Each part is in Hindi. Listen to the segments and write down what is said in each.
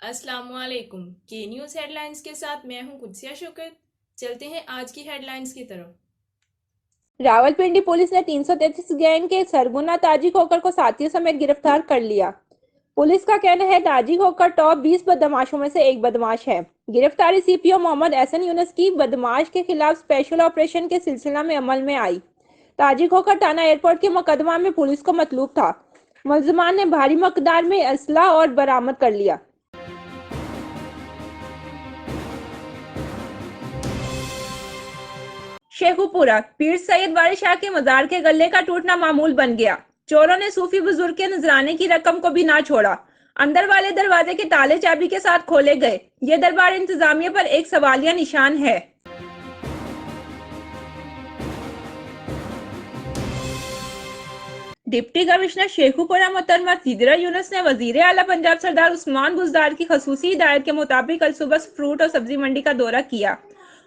अस्सलामुअलैकुम के न्यूज़ हेडलाइंस के साथ मैं हूं कुदसिया शौकत। चलते हैं आज की हेडलाइंस की तरफ। रावलपिंडी पुलिस ने 333 गैंग के सरगना ताजी खोकर को साथियों समेत गिरफ्तार कर लिया। पुलिस का कहना है ताजी खोकर टॉप 20 बदमाशों में से एक बदमाश है। गिरफ्तारी सीपीओ मोहम्मद एहसन यूनुस की बदमाश के खिलाफ स्पेशल ऑपरेशन के सिलसिला में अमल में आई। ताजी खोकर थाना एयरपोर्ट के मुकदमा में पुलिस को मतलूब था। मुलजमान ने भारी मकदार में असला और बरामद कर लिया। शेखुपुरा पीर सैयद वारिस शाह के मजार के गले का टूटना मामूल बन गया। चोरों ने सूफी बुजुर्ग के नजराने की रकम को भी ना छोड़ा। अंदर वाले दरवाजे के ताले चाबी के साथ खोले गए। ये दरबार इंतजामिया पर एक सवालिया निशान है। डिप्टी कमिश्नर शेखुपुरा मोहतरमा सिदरा यूनुस ने वजीर आला पंजाब सरदार उस्मान बुजदार की खसूसी हिदायत के मुताबिक कल सुबह फ्रूट और सब्जी मंडी का दौरा किया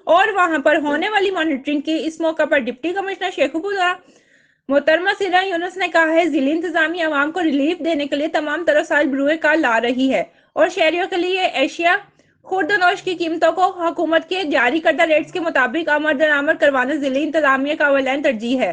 और वहां पर होने वाली मॉनिटरिंग की। इस मौका पर डिप्टी कमिश्नर शेखुपुरा मोहतरमा सिदरा यूनुस ने कहा है जिले इंतजामिया आवाम को रिलीफ देने के लिए तमाम तरह साल ब्रुए कार ला रही है और शहरियों के लिए एशिया खुर्दनोश की कीमतों को हुकूमत के जारी करदा रेट्स के मुताबिक आमद दरामद करवाना जिले इंतजामिया का अवलन तरजीह है।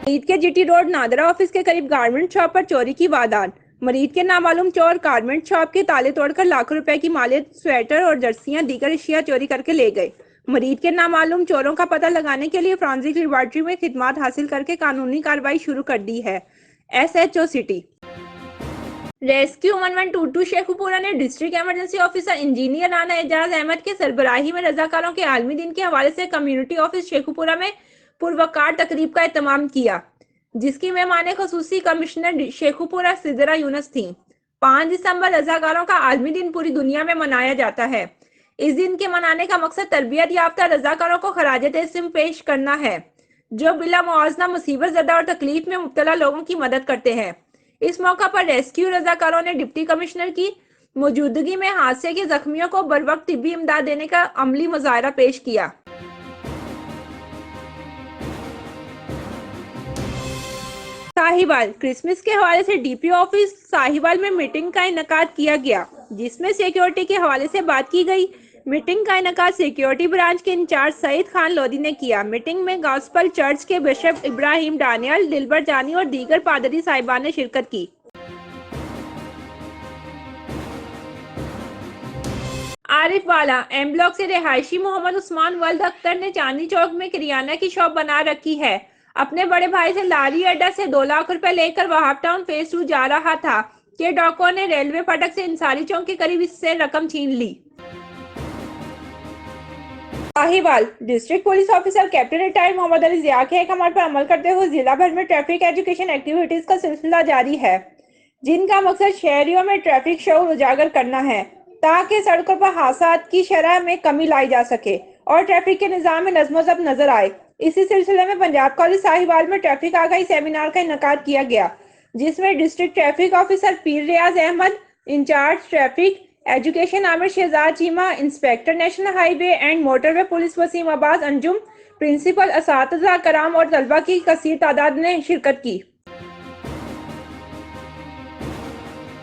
मरीद के जीटी रोड नादरा ऑफिस के करीब गारमेंट शॉप पर चोरी की वारदात। मरीद के नामालूम चोर गारमेंट शॉप के ताले तोड़कर लाखों रुपए की मालियत स्वेटर और जर्सियां दीगर अशिया चोरी करके ले गए। मरीद के नामालूम चोरों का पता लगाने के लिए फॉरेंसिक लेबोरेटरी में खिदमात हासिल करके कानूनी कार्रवाई शुरू कर दी है। एसएचओ सिटी रेस्क्यू 1122 शेखुपुरा ने district emergency officer engineer Rana Ejaz Ahmed के सरबराही में रजाकारों के आलमी दिन के हवाले से कम्युनिटी ऑफिस शेखुपुरा में पुरवकार तकरीब का एहतमाम किया, जिसकी मेहमान खसूसी कमिश्नर शेखुपुरा सिदरा यूनुस थी। 5 दिसंबर रजाकारों का आलमी दिन पूरी दुनिया में मनाया जाता है। इस दिन के मनाने का मकसद तरबियत याफ्ता रजाकारों को खराज तहसीन पेश करना है, जो बिला मुआवजा मुसीबत ज़दा और तकलीफ में मुब्तला लोगों की मदद करते हैं। इस मौका पर रेस्क्यू रजाकारों ने डिप्टी कमिश्नर की मौजूदगी में हादसे के जख्मियों को बरवक्त तिब्बी इमदाद देने का अमली मुजाहरा पेश किया। साहिवाल क्रिसमस के हवाले से डीपीओ ऑफिस साहिवाल में मीटिंग का इनेकाद किया गया, जिसमें सिक्योरिटी के हवाले से बात की गई। मीटिंग का इनेकाद सिक्योरिटी ब्रांच के इंचार्ज सईद खान लोधी ने किया। मीटिंग में गॉस्पल चर्च के बिशप इब्राहिम डानियल दिलबर जानी और दीगर पादरी साहिबान ने शिरकत की। आरिफ वाला एम ब्लॉक से रिहायशी मोहम्मद उस्मान वल्द अख्तर ने चांदनी चौक में किरियाना की शॉप बना रखी है। अपने बड़े भाई से लारी अड्डा से 2 लाख रुपए लेकर वहाब टाउन फेज 2 जा रहा था कि डाकुओं ने रेलवे फाटक से इंसारी चौक के करीब इससे रकम छीन ली। Sahiwal district police officer captain retired Mohammad Ali Zia के कमांड पर अमल करते हुए जिला भर में ट्रैफिक एजुकेशन एक्टिविटीज का सिलसिला जारी है, जिनका मकसद शहरियों में ट्रैफिक शऊर उजागर करना है ताकि सड़कों पर हादसात की शरह में कमी लाई जा सके और ट्रैफिक के निजाम में नज़्म ज़ब्त नजर आए। इसी सिलसिले में पंजाब कॉलेज साहिवाल में ट्रैफिक आगाही सेमिनार का इनेकाद किया गया, जिसमें district traffic officer Pir Riaz Ahmad, in charge traffic education Amir Shahzad Cheema, inspector national highway and motorway police Waseem Abbas Anjum, principal, असातिज़ा कराम और तलबा की कसीर तादाद ने शिरकत की।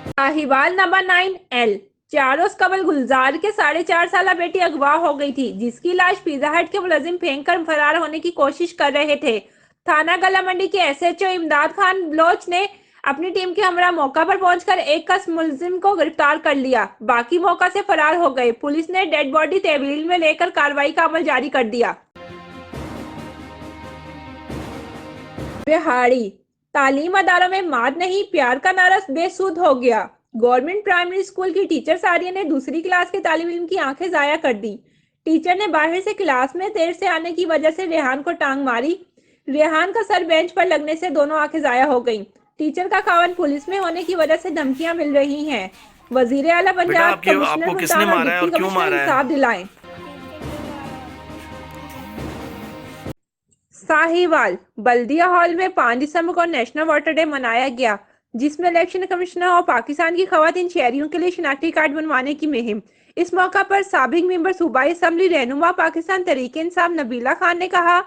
साहिवाल नंबर 9L 4 रोज कबल गुलजार के 4.5 साल बेटी अगवा हो गई थी, जिसकी लाश पिज्जा हट के मुलजिम फेंक कर फरार होने की कोशिश कर रहे थे। थाना गला मंडी के एसएचओ इमदाद खान बलोच ने अपनी टीम के हमरा मौका पर पहुंचकर एक कस मुलजिम को गिरफ्तार कर लिया। बाकी मौका से फरार हो गए। पुलिस ने डेड बॉडी तहवील में लेकर कार्रवाई का अमल जारी कर दिया। बिहाड़ी तालीम अदारों में माद नहीं प्यार का नारा बेसुध हो गया। गवर्नमेंट प्राइमरी स्कूल की टीचर सारिया ने दूसरी क्लास के तालिब इल्म की आंखें जाया कर दी। टीचर ने बाहर से क्लास में देर से आने की वजह से रेहान को टांग मारी। रेहान का सर बेंच पर लगने से दोनों आंखें जाया हो गईं। टीचर का खावन पुलिस में होने की वजह से धमकियां मिल रही हैं। वजीर आला बेटा पंजाब कमिश्नर आपको किसने मुल्तान और मारा है डिप्टी और क्यों कमिश्नर मारा है? इंसाफ दिलाएं। साहिवाल बल्दिया हॉल में 5 दिसंबर को नेशनल वाटर डे मनाया गया, जिसमें इलेक्शन कमिश्नर और पाकिस्तान की खवातीन शहरियों के लिए शिनाख्ती कार्ड बनवाने की मुहिम। इस मौका पर साबिक मेंबर सूबाई असम्बली रहनुमा पाकिस्तान तहरीक इंसाफ नबीला खान ने कहा,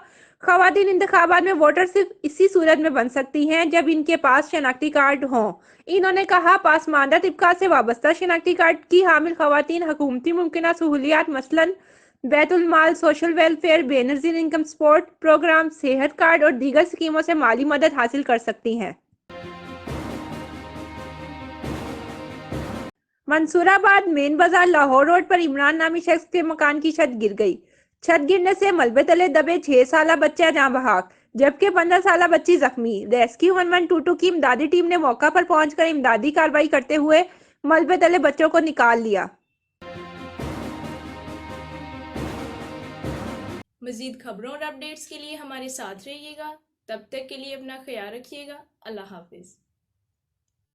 खवातीन इंतखाबात में वोटर सिर्फ इसी सूरत में बन सकती हैं जब इनके पास शनाख्ती कार्ड हों। इन्होंने कहा, पासमानदा तबका से वाबस्ता शनाख्ती कार्ड की हामिल खवातीन हुकूमती मुमकिना सहूलियात मसलन Baitul Mal, social welfare, Benazir income support programme, Sehat card और दीगर स्कीमों से माली मदद हासिल कर सकती हैं। मंसूराबाद मेन बाजार लाहौर रोड पर इमरान नामी शख्स के मकान की छत गिर गई। छत गिरने से मलबे तले दबे 6 साला बच्चा जाँ बहक, जबकि 15 साला बच्ची जख्मी। रेस्क्यू 1122 की इमदादी टीम ने मौका पर पहुंचकर इमदादी कार्रवाई करते हुए मलबे तले बच्चों को निकाल लिया। मज़ीद खबरों और अपडेट्स के लिए हमारे साथ रहिएगा। तब तक के लिए अपना ख्याल रखिएगा। अल्लाह हाफिज़।